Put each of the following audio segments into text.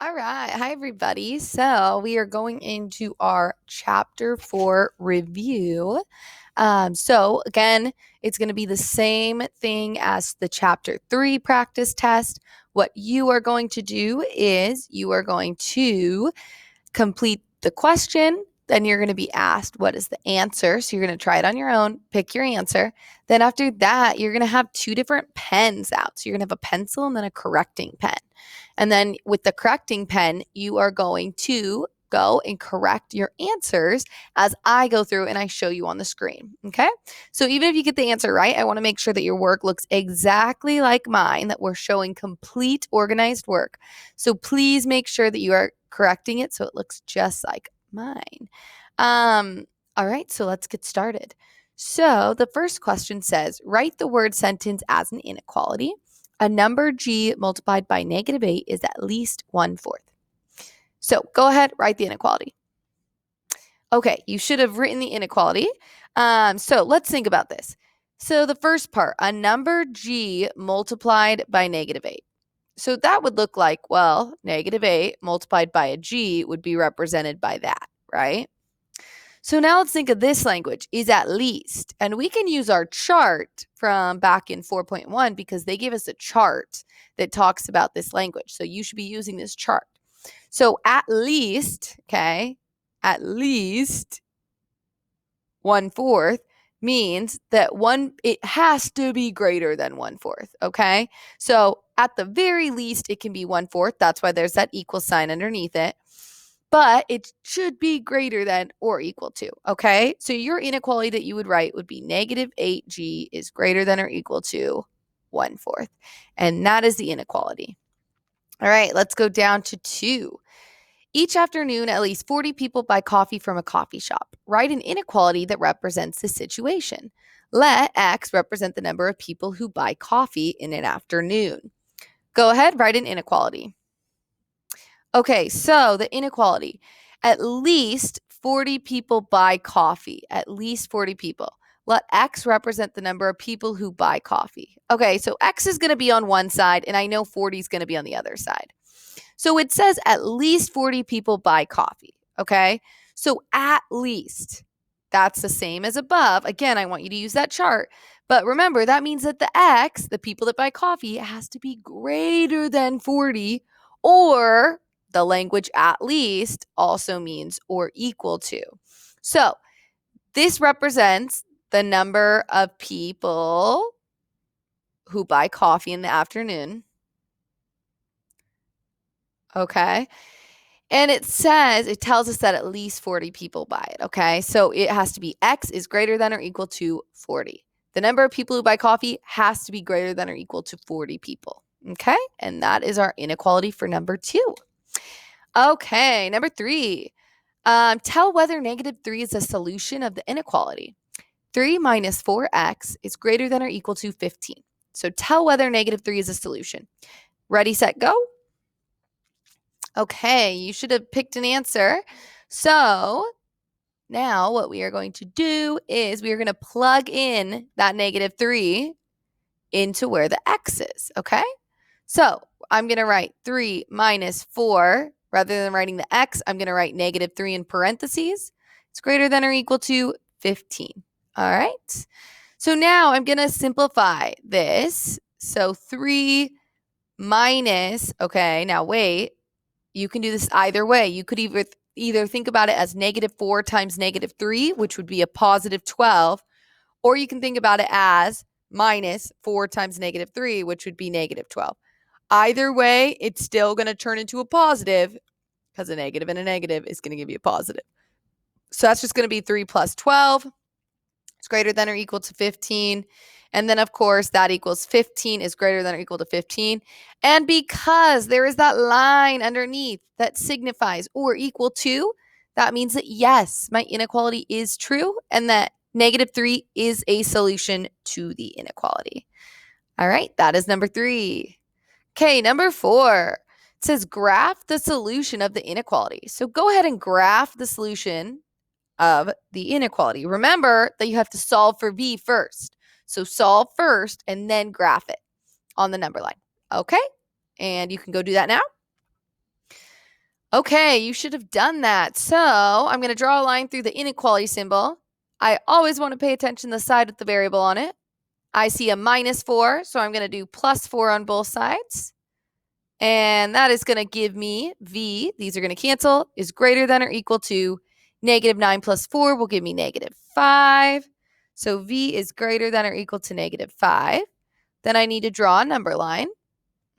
All right. Hi, everybody. So, we are going into our chapter 4 review. Again, it's going to be the same thing as the chapter 3 practice test. What you are going to do is you are going to complete the question. Then you're going to be asked, what is the answer? So, you're going to try it on your own, pick your answer. Then, after that, you're going to have two different pens out. So, you're going to have a pencil and then a correcting pen. And then with the correcting pen, you are going to go and correct your answers as I go through and I show you on the screen. Okay. So even if you get the answer right, I want to make sure that your work looks exactly like mine, that we're showing complete organized work. So please make sure that you are correcting it so it looks just like mine. All right. So let's get started. So the first question says, write the word sentence as an inequality. A number g multiplied by -8 is at least 1/4. So go ahead, write the inequality. Okay, you should have written the inequality. So let's think about this. So the first part, a number g multiplied by -8. So that would look like, well, -8 multiplied by a g would be represented by that, right? So now let's think of this language is at least, and we can use our chart from back in 4.1 because they give us a chart that talks about this language. So you should be using this chart. So at least, okay, at least 1/4 means that it has to be greater than 1/4, okay? So at the very least, it can be 1/4. That's why there's that equal sign underneath it. But it should be greater than or equal to, okay? So your inequality that you would write would be -8g is greater than or equal to 1/4. And that is the inequality. All right, let's go down to 2. Each afternoon, at least 40 people buy coffee from a coffee shop. Write an inequality that represents the situation. Let X represent the number of people who buy coffee in an afternoon. Go ahead, write an inequality. Okay, so the inequality. At least 40 people buy coffee. At least 40 people. Let X represent the number of people who buy coffee. Okay, so X is going to be on one side, and I know 40 is going to be on the other side. So it says at least 40 people buy coffee. Okay, so at least, that's the same as above. Again, I want you to use that chart. But remember, that means that the X, the people that buy coffee, has to be greater than 40, or the language at least also means or equal to. So this represents the number of people who buy coffee in the afternoon. Okay. And it tells us that at least 40 people buy it. Okay. So it has to be X is greater than or equal to 40. The number of people who buy coffee has to be greater than or equal to 40 people. Okay. And that is our inequality for number 2. Okay. Number 3. Tell whether -3 is a solution of the inequality. 3 minus 4x is greater than or equal to 15. So tell whether -3 is a solution. Ready, set, go. Okay, you should have picked an answer. So now what we are going to do is we are going to plug in that -3 into where the x is, okay? So I'm going to write 3 minus 4. Rather than writing the x, I'm going to write -3 in parentheses. It's greater than or equal to 15. All right. So now I'm going to simplify this. So 3 minus, okay, now wait. You can do this either way. You could either think about it as -4 times -3, which would be a positive 12, or you can think about it as -4 times -3, which would be -12. Either way, it's still going to turn into a positive because a negative and a negative is going to give you a positive. So that's just going to be 3 plus 12. It's greater than or equal to 15. And then, of course, that equals 15 is greater than or equal to 15. And because there is that line underneath that signifies or equal to, that means that, yes, my inequality is true and that -3 is a solution to the inequality. All right, that is number 3. Okay, number 4. It says graph the solution of the inequality. So go ahead and graph the solution of the inequality. Remember that you have to solve for v first. So solve first and then graph it on the number line. Okay? And you can go do that now. Okay, you should have done that. So I'm going to draw a line through the inequality symbol. I always want to pay attention to the side with the variable on it. I see a -4, so I'm going to do +4 on both sides. And that is going to give me v, these are going to cancel, is greater than or equal to -9 plus 4 will give me -5. So v is greater than or equal to -5. Then I need to draw a number line.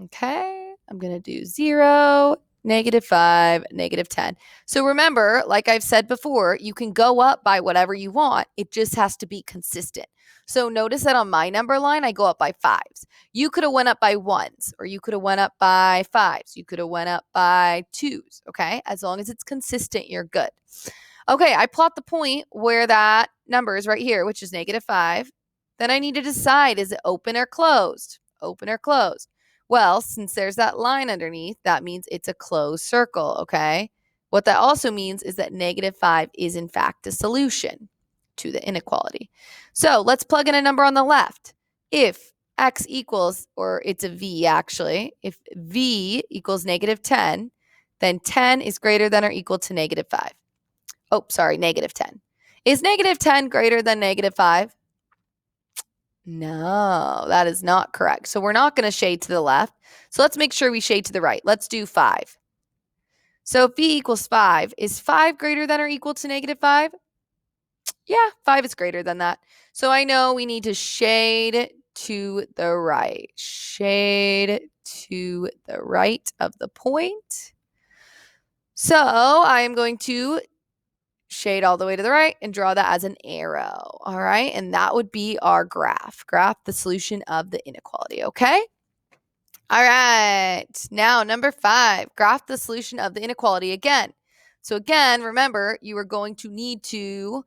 Okay, I'm going to do 0, -5, -10. So remember, like I've said before, you can go up by whatever you want. It just has to be consistent. So notice that on my number line, I go up by 5s. You could have went up by 1s, or you could have went up by 5s. You could have went up by 2s, okay? As long as it's consistent, you're good. Okay, I plot the point where that number is right here, which is -5. Then I need to decide, is it open or closed? Open or closed? Well, since there's that line underneath, that means it's a closed circle, okay? What that also means is that -5 is in fact a solution to the inequality. So let's plug in a number on the left. If x equals, or it's a v actually, if v equals -10, then 10 is greater than or equal to -5. Oh, sorry, -10. Is -10 greater than -5? No, that is not correct. So we're not going to shade to the left. So let's make sure we shade to the right. Let's do 5. So if v equals 5, is 5 greater than or equal to -5? Yeah, 5 is greater than that. So I know we need to shade to the right. Shade to the right of the point. So I am going to shade all the way to the right and draw that as an arrow. All right. And that would be our graph. Graph the solution of the inequality. Okay. All right. Now, number 5, graph the solution of the inequality again. So again, remember, you are going to need to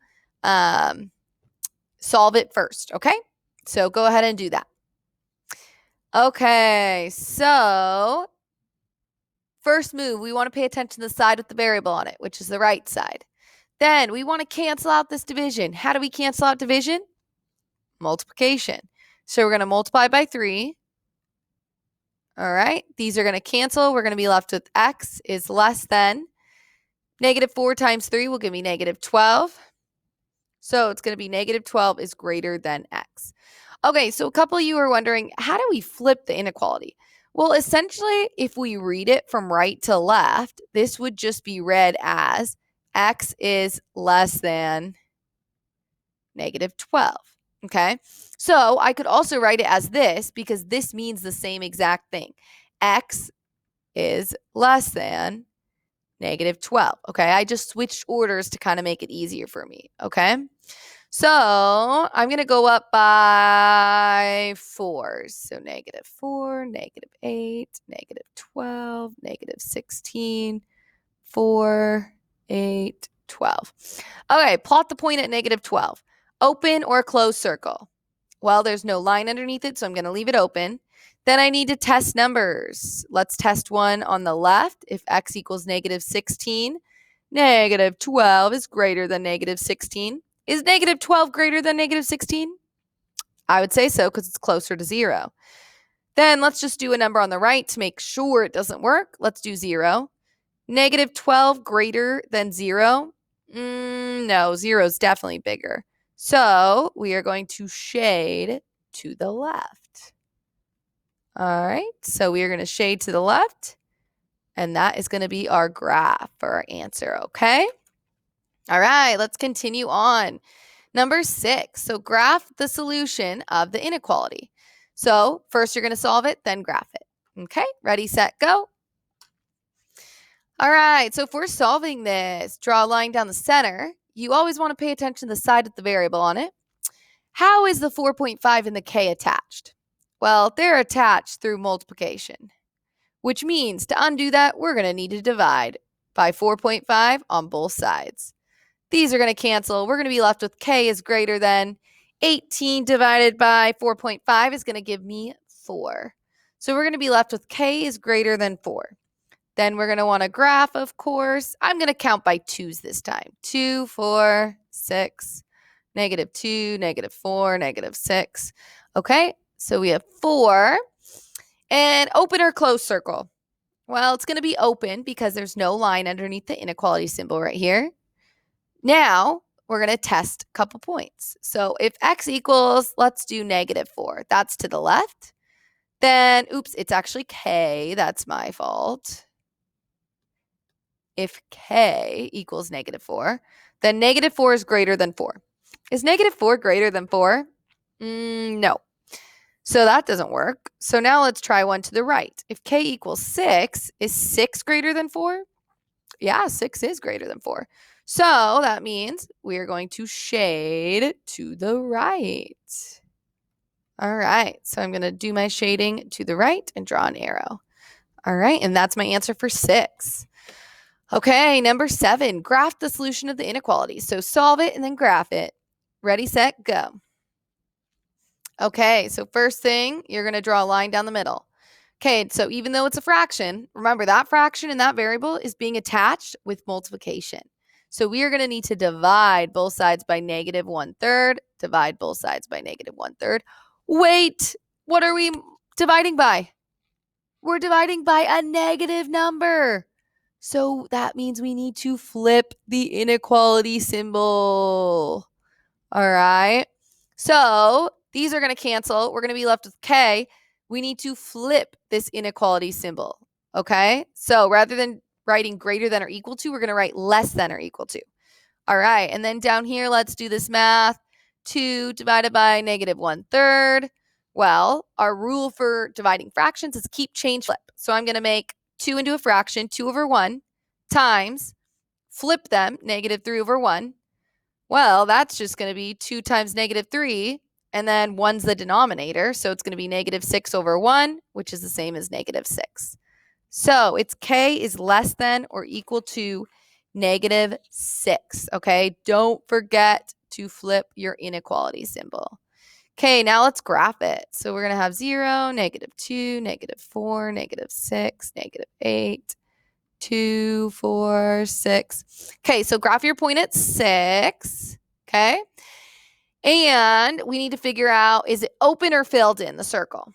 solve it first. Okay. So go ahead and do that. Okay. So first move, we want to pay attention to the side with the variable on it, which is the right side. Then we want to cancel out this division. How do we cancel out division? Multiplication. So we're going to multiply by 3. All right. These are going to cancel. We're going to be left with x is less than -4 times 3 will give me -12. So it's going to be -12 is greater than x. Okay. So a couple of you are wondering, how do we flip the inequality? Well, essentially, if we read it from right to left, this would just be read as x is less than -12. Okay. So I could also write it as this because this means the same exact thing. X is less than -12. Okay. I just switched orders to kind of make it easier for me. Okay. So I'm going to go up by 4. So -4, -8, -12, -16, 4, 8, 12. Okay, plot the point at -12. Open or close circle? Well, there's no line underneath it, so I'm going to leave it open. Then I need to test numbers. Let's test one on the left. If x equals -16, -12 is greater than -16. Is -12 greater than -16? I would say so because it's closer to 0. Then let's just do a number on the right to make sure it doesn't work. Let's do 0. -12 greater than 0? No, 0 is definitely bigger. So we are going to shade to the left. All right, so we are going to shade to the left, and that is going to be our graph for our answer, okay? All right, let's continue on. Number 6, so graph the solution of the inequality. So first you're going to solve it, then graph it. Okay, ready, set, go. All right, so if we're solving this, draw a line down the center. You always want to pay attention to the side with the variable on it. How is the 4.5 and the k attached? Well, they're attached through multiplication, which means to undo that, we're going to need to divide by 4.5 on both sides. These are going to cancel. We're going to be left with k is greater than 18 divided by 4.5 is going to give me 4. So we're going to be left with k is greater than 4. Then we're going to want a graph, of course. I'm going to count by 2s this time. 2, 4, 6, -2, -4, -6. Okay, so we have 4. And open or close circle. Well, it's going to be open because there's no line underneath the inequality symbol right here. Now, we're going to test a couple points. So if x equals, let's do -4. That's to the left. Then, oops, it's actually k. That's my fault. If k equals -4, then -4 is greater than 4. Is -4 greater than 4? No. So that doesn't work. So now let's try one to the right. If k equals 6, is 6 greater than 4? Yeah, 6 is greater than 4. So that means we are going to shade to the right. All right, so I'm going to do my shading to the right and draw an arrow. All right, and that's my answer for 6. Okay, number 7, graph the solution of the inequality. So solve it and then graph it. Ready, set, go. Okay, so first thing, you're going to draw a line down the middle. Okay, so even though it's a fraction, remember that fraction in that variable is being attached with multiplication. So we are going to need to divide both sides by -1/3, divide both sides by -1/3. Wait, what are we dividing by? We're dividing by a negative number. So that means we need to flip the inequality symbol. All right. So these are going to cancel. We're going to be left with k. We need to flip this inequality symbol. Okay. So rather than writing greater than or equal to, we're going to write less than or equal to. All right. And then down here, let's do this math. 2 divided by -1/3. Well, our rule for dividing fractions is keep, change, flip. So I'm going to make 2 into a fraction, 2/1, times, flip them, -3/1. Well, that's just going to be 2 times -3, and then 1's the denominator, so it's going to be -6/1, which is the same as -6. So its k is less than or equal to -6, okay? Don't forget to flip your inequality symbol. Okay, now let's graph it. So we're going to have 0, -2, -4, -6, -8, 2, 4, 6. Okay, so graph your point at 6. Okay. And we need to figure out, is it open or filled in the circle?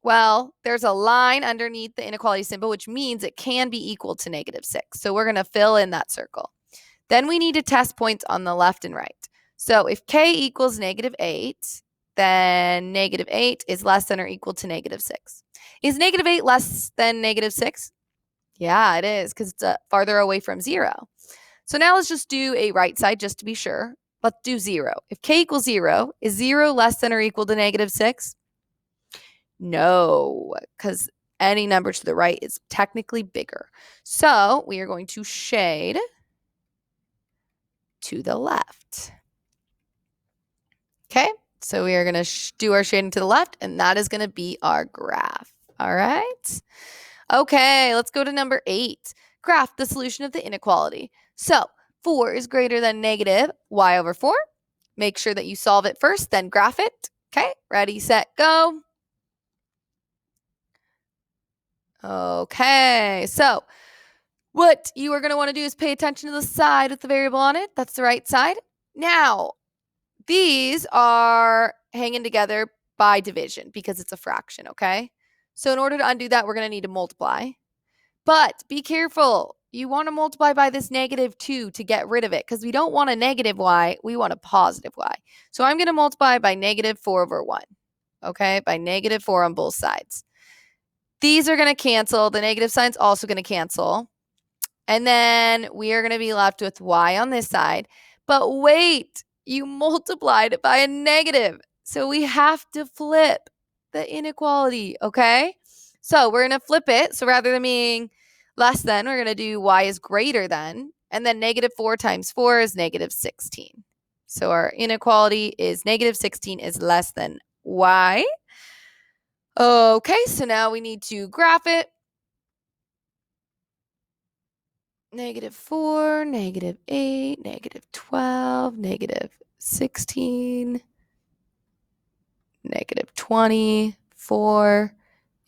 Well, there's a line underneath the inequality symbol, which means it can be equal to -6. So we're going to fill in that circle. Then we need to test points on the left and right. So if k equals -8, then -8 is less than or equal to -6. Is -8 less than -6? Yeah, it is, because it's farther away from 0. So now let's just do a right side just to be sure. Let's do 0. If k equals 0, is 0 less than or equal to -6? No, because any number to the right is technically bigger. So we are going to shade to the left. Okay, so we are going to do our shading to the left, and that is going to be our graph. All right. Okay, let's go to number 8. Graph the solution of the inequality. So 4 is greater than -y/4. Make sure that you solve it first, then graph it. Okay, ready, set, go. Okay, so what you are going to want to do is pay attention to the side with the variable on it. That's the right side. Now, these are hanging together by division because it's a fraction, okay? So in order to undo that, we're going to need to multiply. But be careful. You want to multiply by this -2 to get rid of it because we don't want a negative y. We want a positive y. So I'm going to multiply by -4/1, okay? By -4 on both sides. These are going to cancel. The negative sign's also going to cancel. And then we are going to be left with y on this side. But wait, you multiplied it by a negative. So we have to flip the inequality, okay? So we're going to flip it. So rather than being less than, we're going to do y is greater than. And then -4 times 4 is -16. So our inequality is -16 is less than y. Okay, so now we need to graph it. -4, -8, -12, -16, -20, 4,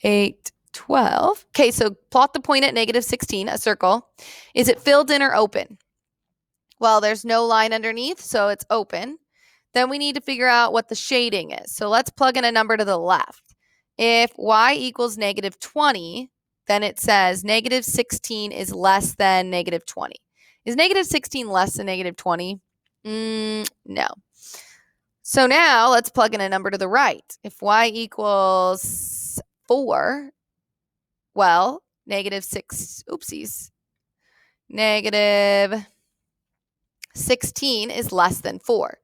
8, 12. Okay, so plot the point at -16, a circle. Is it filled in or open? Well, there's no line underneath, so it's open. Then we need to figure out what the shading is. So let's plug in a number to the left. If y equals -20, then it says negative 16 is less than negative 20. Is negative 16 less than negative 20? No. So now let's plug in a number to the right. If y equals 4, well, negative 16 is less than 4.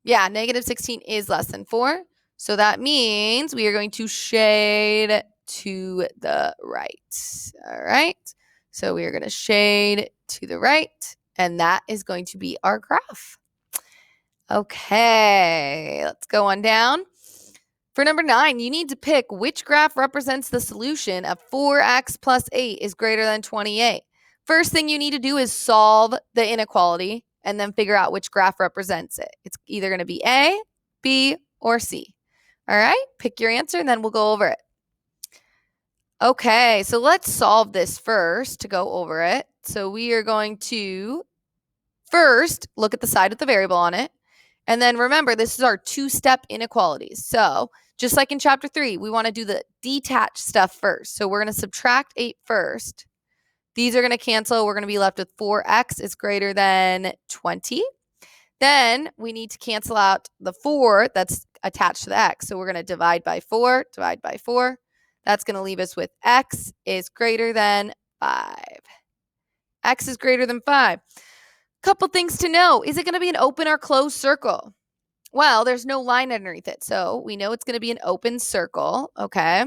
Yeah, negative 16 is less than 4. So that means we are going to shade to the right. All right. So we are going to shade to the right, and that is going to be our graph. Okay, let's go on down. For number 9, you need to pick which graph represents the solution of 4x plus 8 is greater than 28. First thing you need to do is solve the inequality and then figure out which graph represents it. It's either going to be A, B, or C. All right, pick your answer and then we'll go over it. Okay, so let's solve this first to go over it. So we are going to first look at the side with the variable on it. And then remember, this is our two-step inequalities. So just like in chapter 3, we want to do the detached stuff first. So we're going to subtract 8 first. These are going to cancel. We're going to be left with 4x is greater than 20. Then we need to cancel out the 4 that's attached to the x. So we're going to divide by 4, divide by 4. That's going to leave us with x is greater than 5. X is greater than 5. Couple things to know. Is it going to be an open or closed circle? Well, there's no line underneath it. So we know it's going to be an open circle. Okay.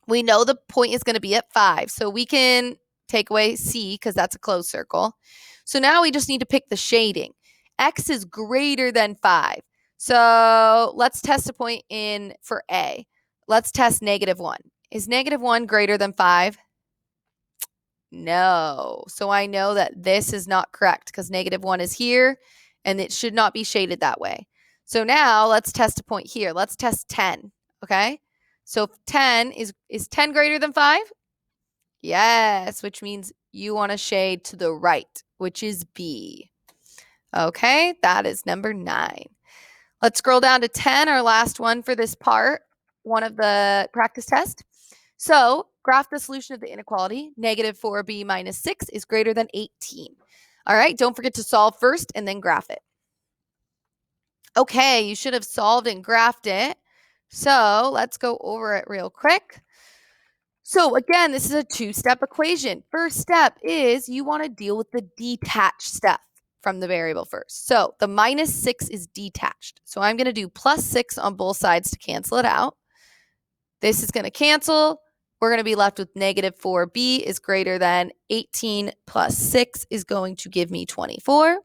We know the point is going to be at 5. So we can take away C because that's a closed circle. So now we just need to pick the shading. X is greater than 5. So let's test a point in for A. Let's test negative 1. Is negative 1 greater than 5? No. So I know that this is not correct because negative 1 is here and it should not be shaded that way. So now let's test a point here. Let's test 10. Okay. So 10 is 10 greater than 5? Yes, which means you want to shade to the right, which is B. Okay, that is number 9. Let's scroll down to 10, our last one for this part, one of the practice test. So graph the solution of the inequality. Negative 4b minus 6 is greater than 18. All right, don't forget to solve first and then graph it. Okay, you should have solved and graphed it. So let's go over it real quick. So again, this is a two-step equation. First step is you want to deal with the detached stuff from the variable first. So the minus 6 is detached. So I'm going to do plus 6 on both sides to cancel it out. This is going to cancel. We're going to be left with negative 4b is greater than 18 plus 6 is going to give me 24.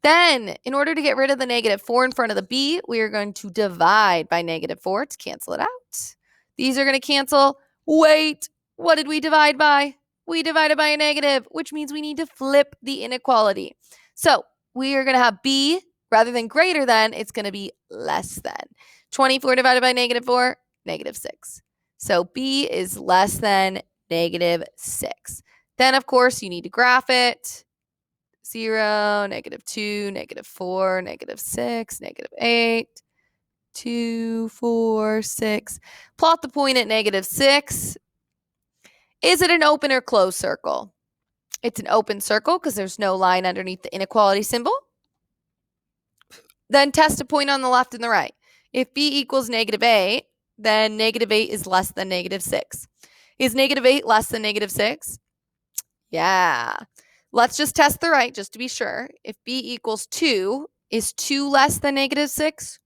Then, in order to get rid of the negative 4 in front of the b, we are going to divide by negative 4 to cancel it out. These are going to cancel. Wait, what did we divide by? We divided by a negative, which means we need to flip the inequality. So we are going to have b rather than greater than, it's going to be less than. 24 divided by negative 4, negative 6. So b is less than negative 6. Then, of course, you need to graph it. 0, negative 2, negative 4, negative 6, negative 8, 2, 4, 6. Plot the point at negative 6. Is it an open or closed circle? It's an open circle because there's no line underneath the inequality symbol. Then test a point on the left and the right. If b equals negative 8, then negative 8 is less than negative 6. Is negative 8 less than negative 6? Yeah. Let's just test the right just to be sure. If b equals 2, is 2 less than negative 6?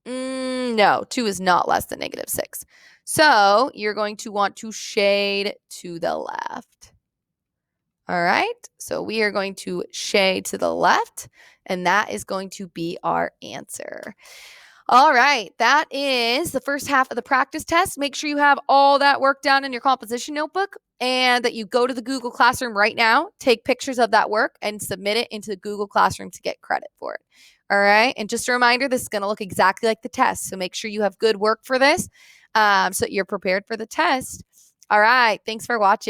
No, 2 is not less than negative 6. So you're going to want to shade to the left. All right, so we are going to shade to the left, and that is going to be our answer. All right, that is the first half of the practice test. Make sure you have all that work down in your composition notebook and that you go to the Google Classroom right now, take pictures of that work, and submit it into the Google Classroom to get credit for it. All right, and just a reminder, this is going to look exactly like the test, so make sure you have good work for this so you're prepared for the test. All right, thanks for watching.